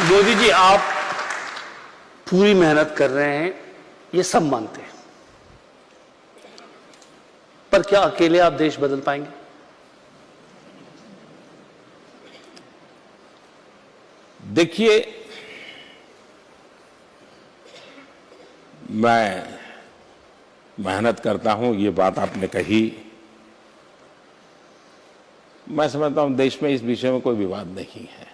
मोदी जी, आप पूरी मेहनत कर रहे हैं, ये सब मानते हैं, पर क्या अकेले आप देश बदल पाएंगे? देखिए, मैं मेहनत करता हूं, ये बात आपने कही। मैं समझता हूं देश में इस विषय में कोई विवाद नहीं है।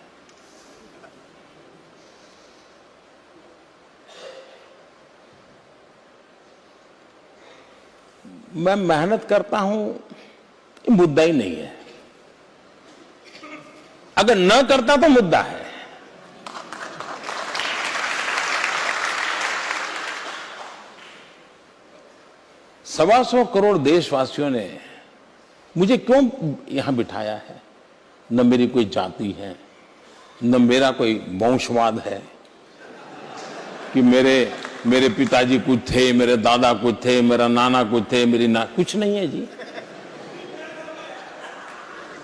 मैं मेहनत करता हूं, ये मुद्दा ही नहीं है। अगर न करता तो मुद्दा है। सवा सौ करोड़ देशवासियों ने मुझे क्यों यहां बिठाया है? न मेरी कोई जाति है, न मेरा कोई वंशवाद है कि मेरे पिताजी कुछ थे, मेरे दादा कुछ थे, मेरा नाना कुछ थे, कुछ नहीं है जी।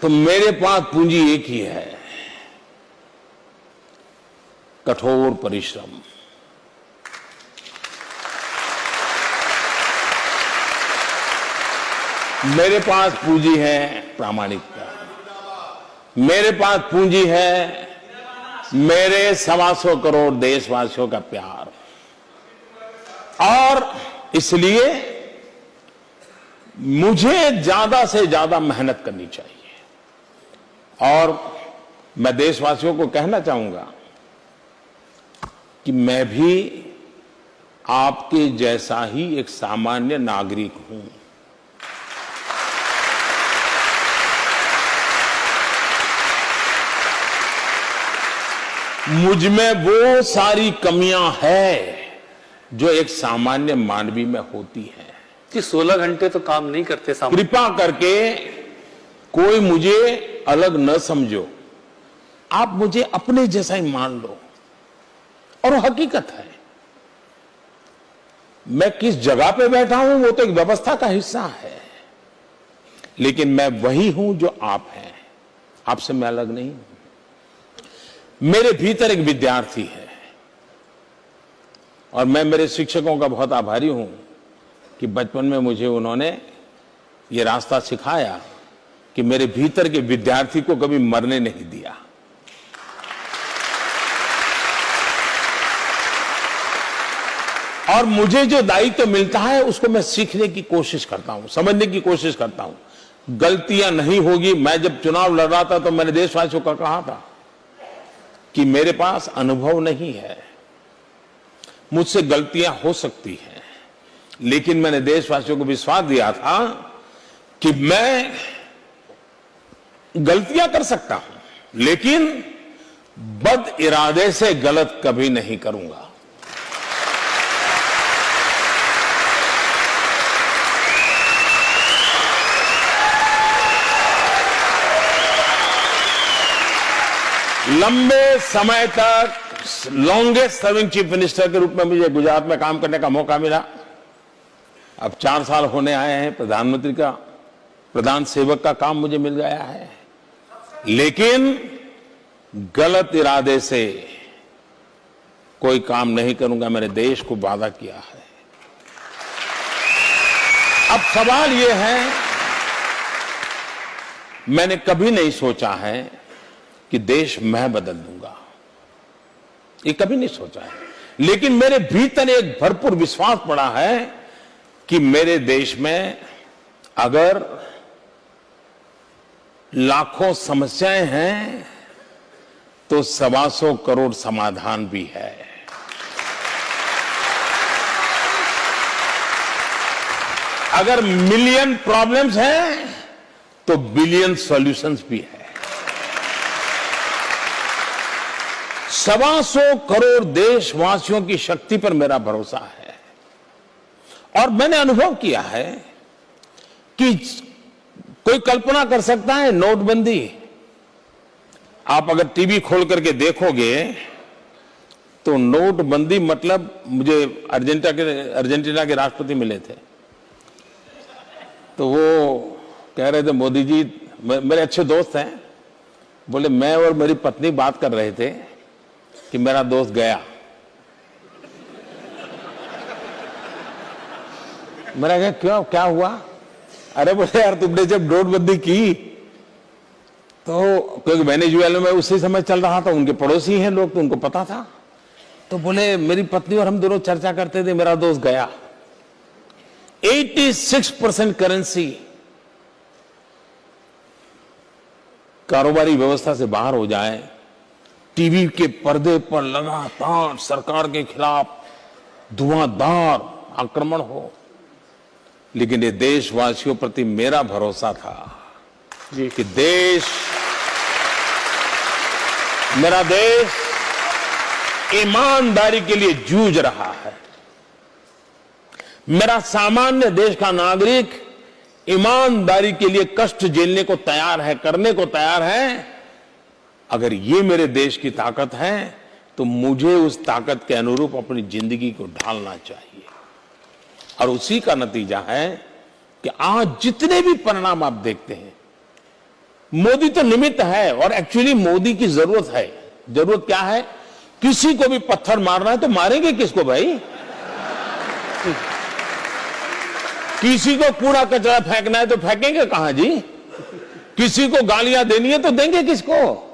तो मेरे पास पूंजी एक ही है, कठोर परिश्रम। मेरे पास पूंजी है प्रामाणिकता। मेरे पास पूंजी है मेरे 125 करोड़ देशवासियों का प्यार। और इसलिए मुझे ज्यादा से ज्यादा मेहनत करनी चाहिए। और मैं देशवासियों को कहना चाहूंगा कि मैं भी आपके जैसा ही एक सामान्य नागरिक हूं। मुझ में वो सारी कमियां हैं जो एक सामान्य मानवी में होती है। कि 16 घंटे तो काम नहीं करते सामने। कृपा करके कोई मुझे अलग न समझो, आप मुझे अपने जैसा ही मान लो। और हकीकत है, मैं किस जगह पे बैठा हूं वो तो एक व्यवस्था का हिस्सा है, लेकिन मैं वही हूं जो आप हैं। आपसे मैं अलग नहीं हूं। मेरे भीतर एक विद्यार्थी है और मैं मेरे शिक्षकों का बहुत आभारी हूं कि बचपन में मुझे उन्होंने ये रास्ता सिखाया कि मेरे भीतर के विद्यार्थी को कभी मरने नहीं दिया। और मुझे जो दायित्व मिलता है उसको मैं सीखने की कोशिश करता हूं, समझने की कोशिश करता हूं। गलतियां नहीं होगी। मैं जब चुनाव लड़ रहा था तो मैंने देशवासियों को कहा था कि मेरे पास अनुभव नहीं है, मुझसे गलतियां हो सकती हैं, लेकिन मैंने देशवासियों को विश्वास दिया था कि मैं गलतियां कर सकता हूं, लेकिन बद इरादे से गलत कभी नहीं करूंगा। लंबे समय तक लॉन्गेस्ट सर्विंग चीफ मिनिस्टर के रूप में मुझे गुजरात में काम करने का मौका मिला। अब 4 साल होने आए हैं, प्रधानमंत्री का प्रधान सेवक का काम मुझे मिल गया है, लेकिन गलत इरादे से कोई काम नहीं करूंगा। मैंने देश को वादा किया है। अब सवाल यह है, मैंने कभी नहीं सोचा है कि देश मैं बदल दूंगा, ये कभी नहीं सोचा है, लेकिन मेरे भीतर एक भरपूर विश्वास पड़ा है कि मेरे देश में अगर लाखों समस्याएं हैं तो 125 करोड़ समाधान भी है। अगर मिलियन प्रॉब्लम्स हैं तो बिलियन सॉल्यूशंस भी है। 125 करोड़ देशवासियों की शक्ति पर मेरा भरोसा है। और मैंने अनुभव किया है कि कोई कल्पना कर सकता है नोटबंदी। आप अगर टीवी खोल करके देखोगे तो नोटबंदी मतलब, मुझे अर्जेंटीना के राष्ट्रपति मिले थे, तो वो कह रहे थे, मोदी जी, मेरे अच्छे दोस्त हैं, बोले मैं और मेरी पत्नी बात कर रहे थे कि मेरा दोस्त गया। मैंने कहा क्यों, क्या हुआ? अरे बोले यार तुमने जब नोटबंदी की तो क्योंकि वेनेजुएला में उसी समय चल रहा था, उनके पड़ोसी हैं लोग तो उनको पता था, तो बोले मेरी पत्नी और हम दोनों चर्चा करते थे, मेरा दोस्त गया। 86% करेंसी कारोबारी व्यवस्था से बाहर हो जाए, टीवी के पर्दे पर लगातार सरकार के खिलाफ धुआंधार आक्रमण हो, लेकिन ये देशवासियों प्रति मेरा भरोसा था जी कि मेरा देश ईमानदारी के लिए जूझ रहा है। मेरा सामान्य देश का नागरिक ईमानदारी के लिए कष्ट झेलने को तैयार है, करने को तैयार है। अगर ये मेरे देश की ताकत है तो मुझे उस ताकत के अनुरूप अपनी जिंदगी को ढालना चाहिए। और उसी का नतीजा है कि आज जितने भी परिणाम आप देखते हैं, मोदी तो निमित्त है और एक्चुअली मोदी की जरूरत है। जरूरत क्या है? किसी को भी पत्थर मारना है तो मारेंगे किसको भाई? किसी को कूड़ा कचरा फेंकना है तो फेंकेंगे कहां जी? किसी को गालियां देनी है तो देंगे किसको?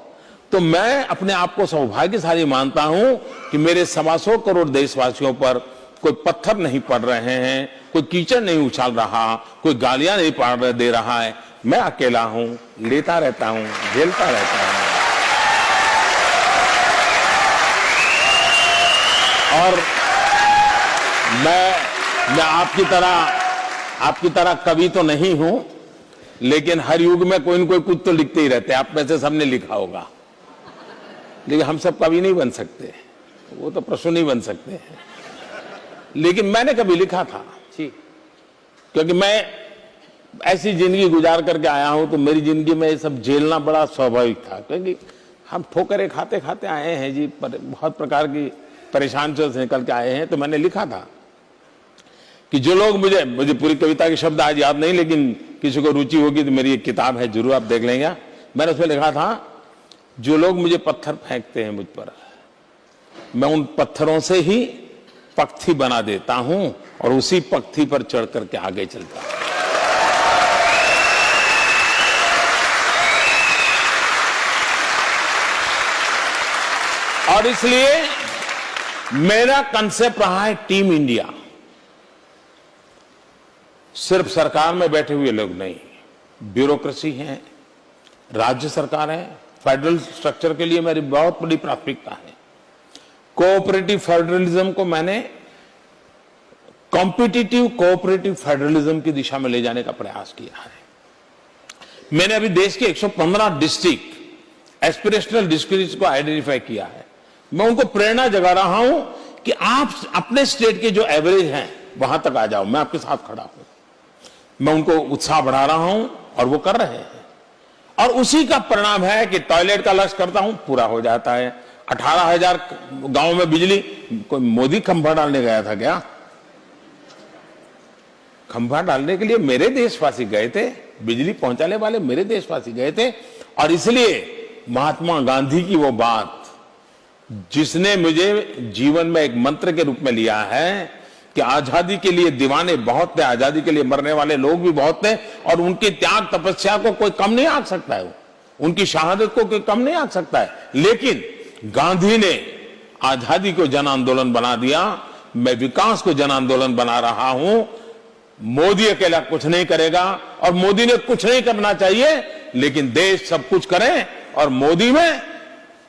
तो मैं अपने आप को सौभाग्यशाली मानता हूं कि मेरे 125 करोड़ देशवासियों पर कोई पत्थर नहीं पड़ रहे हैं, कोई कीचड़ नहीं उछाल रहा, कोई गालियां नहीं दे रहा है। मैं अकेला हूं, लेता रहता हूं, झेलता रहता हूं। और मैं आपकी तरह कवि तो नहीं हूं, लेकिन हर युग में कोई न कोई कुछ तो लिखते ही रहते हैं। आप में से सबने लिखा होगा, लेकिन हम सब कवि नहीं बन सकते, वो तो प्रश्न नहीं बन सकते हैं। लेकिन मैंने कभी लिखा था जी, क्योंकि मैं ऐसी जिंदगी गुजार करके आया हूं, तो मेरी जिंदगी में ये सब झेलना बड़ा स्वाभाविक था। क्योंकि हम ठोकरें खाते खाते आए हैं जी, बहुत प्रकार की परेशानियों से निकल के आए हैं। तो मैंने लिखा था कि जो लोग मुझे पूरी कविता के शब्द आज याद नहीं, लेकिन किसी को रुचि होगी तो मेरी एक किताब है, जरूर आप देख लेंगे। मैंने उसमें लिखा था, जो लोग मुझे पत्थर फेंकते हैं मुझ पर, मैं उन पत्थरों से ही पक्षी बना देता हूं और उसी पक्षी पर चढ़ करके आगे चलता हूं। और इसलिए मेरा कंसेप्ट रहा है टीम इंडिया। सिर्फ सरकार में बैठे हुए लोग नहीं, ब्यूरोक्रेसी है, राज्य सरकार है। फेडरल स्ट्रक्चर के लिए मेरी बहुत बड़ी प्राथमिकता है। कोऑपरेटिव फेडरलिज्म को मैंने कॉम्पिटिटिव कोऑपरेटिव फेडरलिज्म की दिशा में ले जाने का प्रयास किया है। मैंने अभी देश के 115 डिस्ट्रिक्ट एस्पिरेशनल डिस्ट्रिक्ट को आइडेंटिफाई किया है। मैं उनको प्रेरणा जगा रहा हूं कि आप अपने स्टेट के जो एवरेज हैं वहां तक आ जाओ, मैं आपके साथ खड़ा हूं। मैं उनको उत्साह बढ़ा रहा हूं और वो कर रहे हैं। और उसी का परिणाम है कि टॉयलेट का लक्ष्य करता हूं, पूरा हो जाता है। 18,000 गांव में बिजली, कोई मोदी खंभा डालने गया था क्या? खंभा डालने के लिए मेरे देशवासी गए थे, बिजली पहुंचाने वाले मेरे देशवासी गए थे। और इसलिए महात्मा गांधी की वो बात, जिसने मुझे जीवन में एक मंत्र के रूप में लिया है कि आजादी के लिए दीवाने बहुत थे, आजादी के लिए मरने वाले लोग भी बहुत थे, और उनकी त्याग तपस्या को कोई कम नहीं आंक सकता है, उनकी शहादत को कोई कम नहीं आंक सकता है। लेकिन गांधी ने आजादी को जन आंदोलन बना दिया, मैं विकास को जन आंदोलन बना रहा हूं। मोदी अकेला कुछ नहीं करेगा, और मोदी ने कुछ नहीं करना चाहिए, लेकिन देश सब कुछ करे। और मोदी में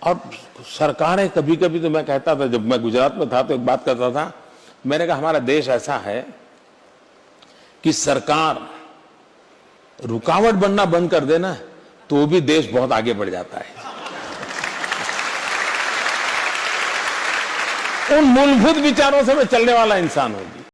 और सरकारें, कभी कभी तो मैं कहता था, जब मैं गुजरात में था तो एक बात करता था, मैंने कहा हमारा देश ऐसा है कि सरकार रुकावट बनना बंद कर देना तो भी देश बहुत आगे बढ़ जाता है। उन मूलभूत विचारों से मैं चलने वाला इंसान हूं।